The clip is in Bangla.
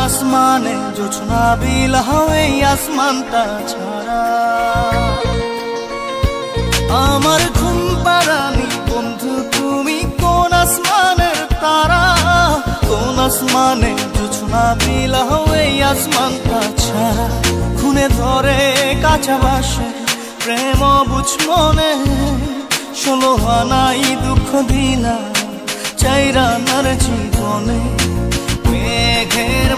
আসমানে জোছনা বিলাও এই আসমানটা ছাড়া। আমার ঘুম পাড়ানি বন্ধু তুমি কোন আসমানের তারা, কোন আসমানে জোছনা বিলাও এই আসমানটা ছাড়া। খুনে ধরে কাঁচা বাসে প্রেম বুঝ মনে, 16 আনাই দুঃখ দিলা চাইরা নার জীবনে। মেঘের